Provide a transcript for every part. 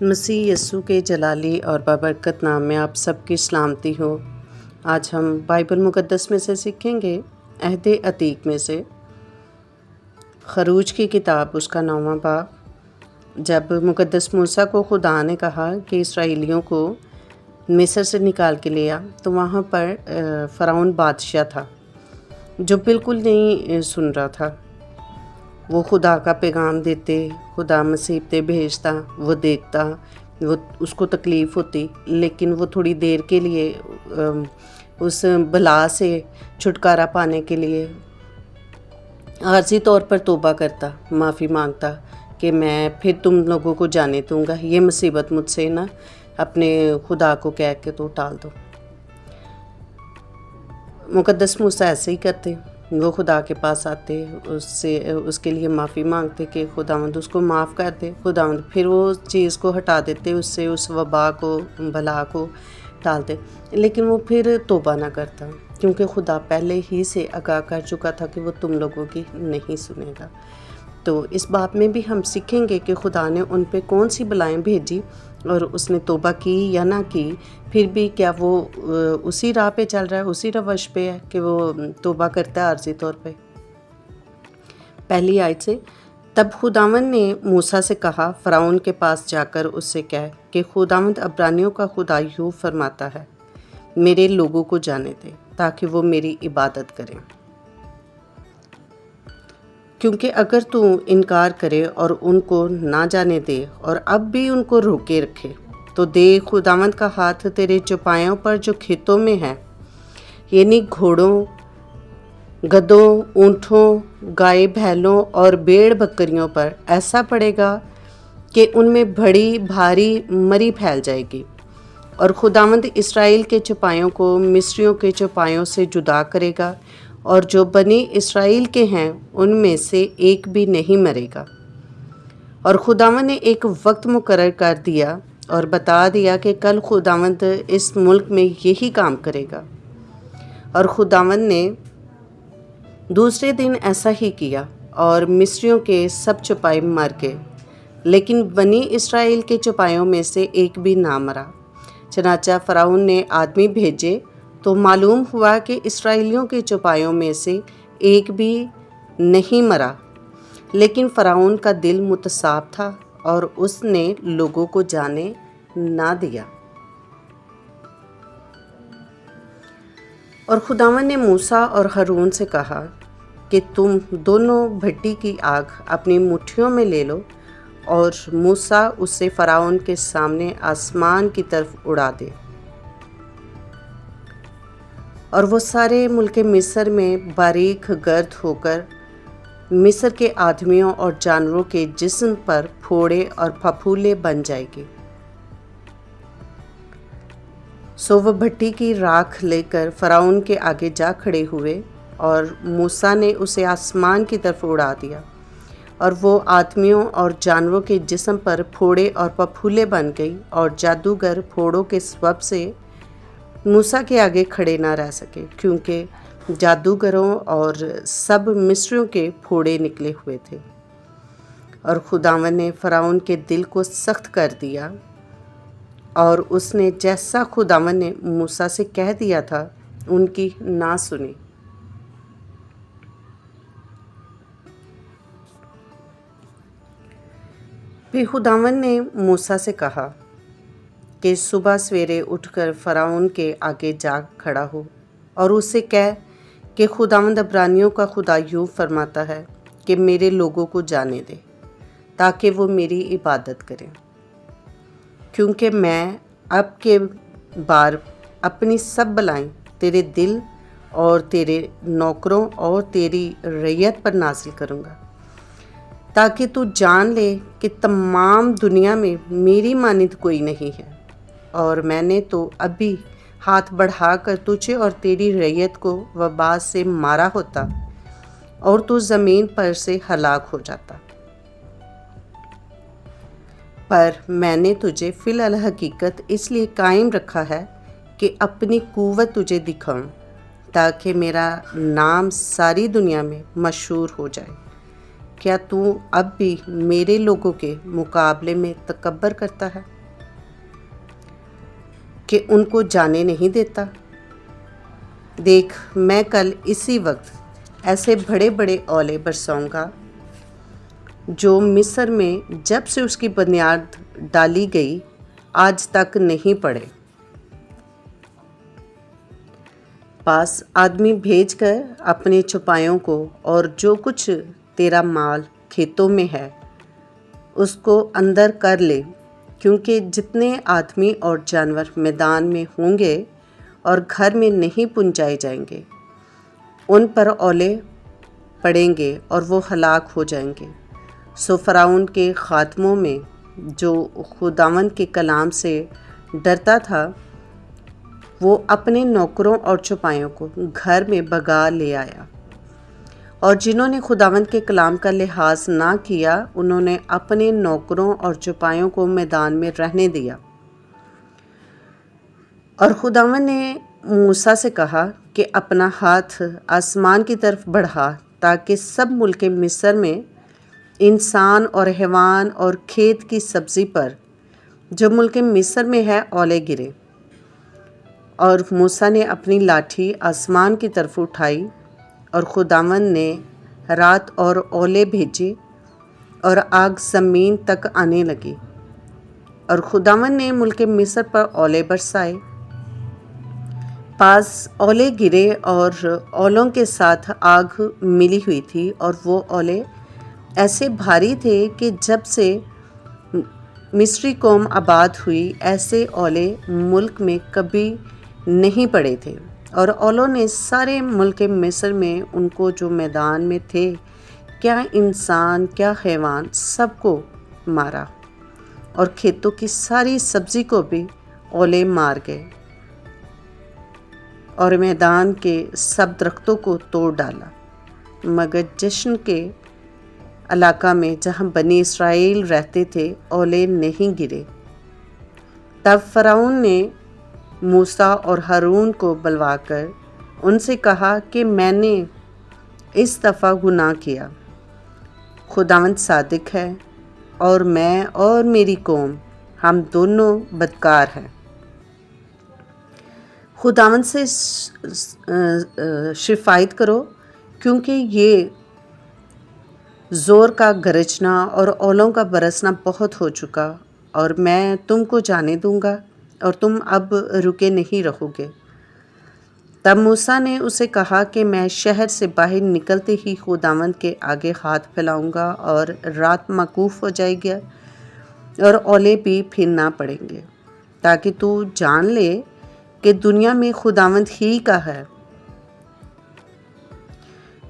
مسیح یسوع کے جلالی اور بابرکت نام میں آپ سب کی سلامتی ہو۔ آج ہم بائبل مقدس میں سے سیکھیں گے عہد عتیق میں سے خروج کی کتاب، اس کا 9واں باب۔ جب مقدس موسیٰ کو خدا نے کہا کہ اسرائیلیوں کو مصر سے نکال کے لیا، تو وہاں پر فرعون بادشاہ تھا جو بالکل نہیں سن رہا تھا۔ وہ خدا کا پیغام دیتے، خدا مصیبتیں بھیجتا، وہ دیکھتا، وہ اس کو تکلیف ہوتی، لیکن وہ تھوڑی دیر کے لیے اس بلا سے چھٹکارا پانے کے لیے عارضی طور پر توبہ کرتا، معافی مانگتا کہ میں پھر تم لوگوں کو جانے دوں گا، یہ مصیبت مجھ سے نہ اپنے خدا کو کہہ کے تو ٹال دو۔ مقدس موسیٰ ایسے ہی کرتے، وہ خدا کے پاس آتے، اس کے لیے معافی مانگتے کہ خداوند اس کو معاف کر دے۔ خداوند پھر وہ چیز کو ہٹا دیتے، اس سے اس وبا کو، بلا کو ٹالتے، لیکن وہ پھر توبہ نہ کرتا، کیونکہ خدا پہلے ہی سے آگاہ کر چکا تھا کہ وہ تم لوگوں کی نہیں سنے گا۔ تو اس بات میں بھی ہم سیکھیں گے کہ خدا نے ان پہ کون سی بلائیں بھیجی اور اس نے توبہ کی یا نہ کی، پھر بھی کیا وہ اسی راہ پہ چل رہا ہے، اسی روش پہ ہے کہ وہ توبہ کرتا ہے عارضی طور پہ۔ پہلی آیت سے، تب خداوند نے موسیٰ سے کہا، فرعون کے پاس جا کر اس سے کہہ کہ خداوند عبرانیوں کا خدا یوں فرماتا ہے، میرے لوگوں کو جانے دے تاکہ وہ میری عبادت کریں، کیونکہ اگر تو انکار کرے اور ان کو نہ جانے دے اور اب بھی ان کو روکے رکھے، تو دیکھ خداوند کا ہاتھ تیرے چوپایوں پر جو کھیتوں میں ہے، یعنی گھوڑوں، گدوں، اونٹوں، گائے بھیلوں اور بیڑ بکریوں پر ایسا پڑے گا کہ ان میں بڑی بھاری مری پھیل جائے گی۔ اور خداوند اسرائیل کے چوپایوں کو مصریوں کے چوپایوں سے جدا کرے گا، اور جو بنی اسرائیل کے ہیں ان میں سے ایک بھی نہیں مرے گا۔ اور خداوند نے ایک وقت مقرر کر دیا اور بتا دیا کہ کل خداوند اس ملک میں یہی کام کرے گا، اور خداوند نے دوسرے دن ایسا ہی کیا، اور مصریوں کے سب چوپائے مر گئے، لیکن بنی اسرائیل کے چوپایوں میں سے ایک بھی نہ مرا۔ چنانچہ فرعون نے آدمی بھیجے تو معلوم ہوا کہ اسرائیلیوں کے چوپایوں میں سے ایک بھی نہیں مرا، لیکن فرعون کا دل متصاب تھا اور اس نے لوگوں کو جانے نہ دیا۔ اور خداوند نے موسیٰ اور ہارون سے کہا کہ تم دونوں بھٹی کی آگ اپنی مٹھیوں میں لے لو، اور موسیٰ اسے فرعون کے سامنے آسمان کی طرف اڑا دے، اور وہ سارے ملک مصر میں باریک گرد ہو کر مصر کے آدمیوں اور جانوروں کے جسم پر پھوڑے اور پھپھولے بن جائے گی۔ سو وہ بھٹی کی راکھ لے کر فرعون کے آگے جا کھڑے ہوئے، اور موسیٰ نے اسے آسمان کی طرف اڑا دیا، اور وہ آدمیوں اور جانوروں کے جسم پر پھوڑے اور پھپھولے بن گئی، اور جادوگر پھوڑوں کے سبب سے موسیٰ کے آگے کھڑے نہ رہ سکے، کیونکہ جادوگروں اور سب مصریوں کے پھوڑے نکلے ہوئے تھے۔ اور خداوند نے فرعون کے دل کو سخت کر دیا، اور اس نے جیسا خداوند نے موسیٰ سے کہہ دیا تھا ان کی نہ سنی۔ پھر خداوند نے موسیٰ سے کہا کہ صبح سویرے اٹھ کر فرعون کے آگے جا کھڑا ہو، اور اس سے کہہ کہ خداوند عبرانیوں کا خدا یوں فرماتا ہے کہ میرے لوگوں کو جانے دے تاکہ وہ میری عبادت کریں، کیونکہ میں اب کے بار اپنی سب بلائیں تیرے دل اور تیرے نوکروں اور تیری رعیت پر نازل کروں گا، تاکہ تو جان لے کہ تمام دنیا میں میری مانند کوئی نہیں ہے، اور میں نے تو ابھی ہاتھ بڑھا کر تجھے اور تیری رعیت کو وبا سے مارا ہوتا، اور تو زمین پر سے ہلاک ہو جاتا، پر میں نے تجھے فی الحقیقت اس لیے قائم رکھا ہے کہ اپنی قوت تجھے دکھاؤں، تاکہ میرا نام ساری دنیا میں مشہور ہو جائے کیا تو اب بھی میرے لوگوں کے مقابلے میں تکبر کرتا ہے کہ ان کو جانے نہیں دیتا؟ دیکھ، میں کل اسی وقت ایسے بڑے بڑے اولے برساؤں گا جو مصر میں جب سے اس کی بنیاد ڈالی گئی آج تک نہیں پڑے۔ پاس آدمی بھیج کر اپنے چوپایوں کو اور جو کچھ تیرا مال کھیتوں میں ہے اس کو اندر کر لے، کیونکہ جتنے آدمی اور جانور میدان میں ہوں گے اور گھر میں نہیں پہنچائے جائیں گے ان پر اولے پڑیں گے اور وہ ہلاک ہو جائیں گے۔ سو فرعون کے خادموں میں جو خداوند کے کلام سے ڈرتا تھا وہ اپنے نوکروں اور چوپایوں کو گھر میں بھگا لے آیا، اور جنہوں نے خداوند کے کلام کا لحاظ نہ کیا انہوں نے اپنے نوکروں اور چوپایوں کو میدان میں رہنے دیا۔ اور خداوند نے موسیٰ سے کہا کہ اپنا ہاتھ آسمان کی طرف بڑھا تاکہ سب ملک مصر میں انسان اور حیوان اور کھیت کی سبزی پر جو ملک مصر میں ہے اولے گرے۔ اور موسیٰ نے اپنی لاٹھی آسمان کی طرف اٹھائی اور خداوند نے رات اور اولے بھیجے اور آگ زمین تک آنے لگی، اور خداوند نے ملک مصر پر اولے برسائے۔ پاس اولے گرے اور اولوں کے ساتھ آگ ملی ہوئی تھی، اور وہ اولے ایسے بھاری تھے کہ جب سے مصری قوم آباد ہوئی ایسے اولے ملک میں کبھی نہیں پڑے تھے۔ اور اولوں نے سارے ملک مصر میں ان کو جو میدان میں تھے، کیا انسان کیا حیوان، سب کو مارا، اور کھیتوں کی ساری سبزی کو بھی اولے مار گئے، اور میدان کے سب درختوں کو توڑ ڈالا، مگر جشن کے علاقہ میں جہاں بنی اسرائیل رہتے تھے اولے نہیں گرے۔ تب فرعون نے موسیٰ اور ہارون کو بلوا کر ان سے کہا کہ میں نے اس دفعہ گناہ کیا، خداوند صادق ہے اور میں اور میری قوم ہم دونوں بدکار ہیں۔ خداوند سے شفاعت کرو، کیونکہ یہ زور کا گرجنا اور اولوں کا برسنا بہت ہو چکا، اور میں تم کو جانے دوں گا اور تم اب رکے نہیں رہو گے۔ تب موسیٰ نے اسے کہا کہ میں شہر سے باہر نکلتے ہی خداوند کے آگے ہاتھ پھیلاؤں گا، اور رات موقوف ہو جائے گی اور اولے بھی پھر نہ پڑیں گے، تاکہ تو جان لے کہ دنیا میں خداوند ہی کا ہے۔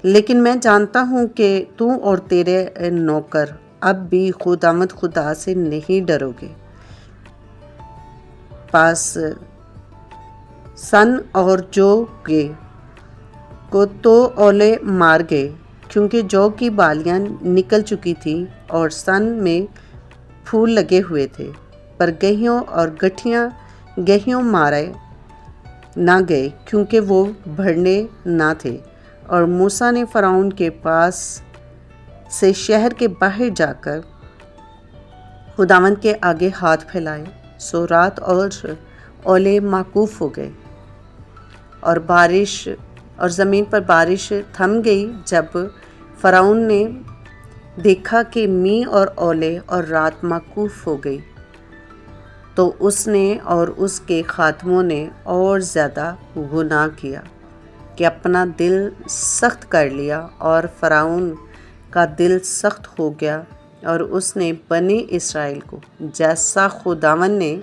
لیکن میں جانتا ہوں کہ تو اور تیرے نوکر اب بھی خداوند خدا سے نہیں ڈرو گے۔ پاس سن اور جو کے کو تو اولے مار گئے، کیونکہ جو کی بالیاں نکل چکی تھیں اور سن میں پھول لگے ہوئے تھے، پر گہیوں اور گٹھیاں گہیوں مارے نہ گئے کیونکہ وہ بڑھنے نہ تھے۔ اور موسیٰ نے فرعون کے پاس سے شہر کے باہر جا کر خداوند کے آگے ہاتھ پھیلائے، سو رات اور اولے موقوف ہو گئے، اور بارش اور زمین پر بارش تھم گئی۔ جب فرعون نے دیکھا کہ می اور اولے اور رات موقوف ہو گئی تو اس نے اور اس کے خادموں نے اور زیادہ گناہ کیا کہ اپنا دل سخت کر لیا، اور فرعون کا دل سخت ہو گیا، اور اس نے بنی اسرائیل کو جیسا خداوند نے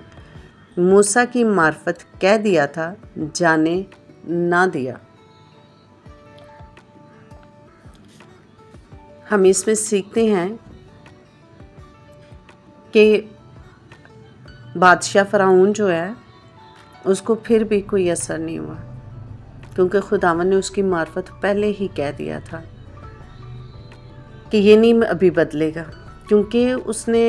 موسیٰ کی معرفت کہہ دیا تھا جانے نہ دیا۔ ہم اس میں سیکھتے ہیں کہ بادشاہ فرعون جو ہے اس کو پھر بھی کوئی اثر نہیں ہوا، کیونکہ خداوند نے اس کی معرفت پہلے ہی کہہ دیا تھا کہ یہ نہیں ابھی بدلے گا، کیونکہ اس نے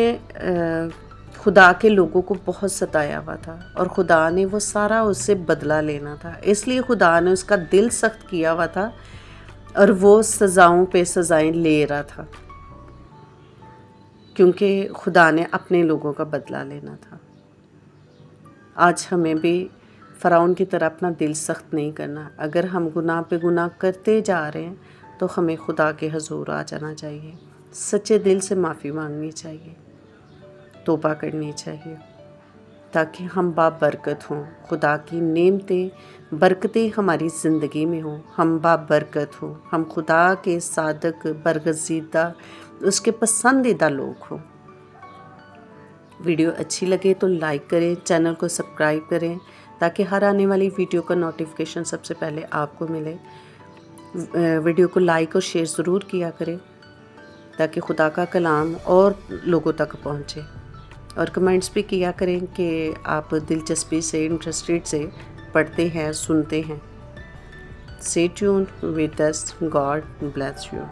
خدا کے لوگوں کو بہت ستایا ہوا تھا، اور خدا نے وہ سارا اس سے بدلہ لینا تھا، اس لیے خدا نے اس کا دل سخت کیا ہوا تھا، اور وہ سزاؤں پہ سزائیں لے رہا تھا۔ کیونکہ خدا نے اپنے لوگوں کا بدلہ لینا تھا۔ آج ہمیں بھی فرعون کی طرح اپنا دل سخت نہیں کرنا۔ اگر ہم گناہ پہ گناہ کرتے جا رہے ہیں تو ہمیں خدا کے حضور آ جانا چاہیے، سچے دل سے معافی مانگنی چاہیے، توبہ کرنی چاہیے، تاکہ ہم بابرکت ہوں، خدا کی نعمتیں برکتیں ہماری زندگی میں ہوں، ہم بابرکت ہوں، ہم خدا کے صادق برگزیدہ اس کے پسندیدہ لوگ ہوں۔ ویڈیو اچھی لگے تو لائک کریں، چینل کو سبسکرائب کریں تاکہ ہر آنے والی ویڈیو کا نوٹیفیکیشن سب سے پہلے آپ کو ملے۔ ویڈیو کو لائک اور شیئر ضرور کیا کریں تاکہ خدا کا کلام اور لوگوں تک پہنچے، اور کمنٹس بھی کیا کریں کہ آپ دلچسپی سے انٹرسٹڈ سے پڑھتے ہیں، سنتے ہیں۔ Stay tuned with us. God bless you.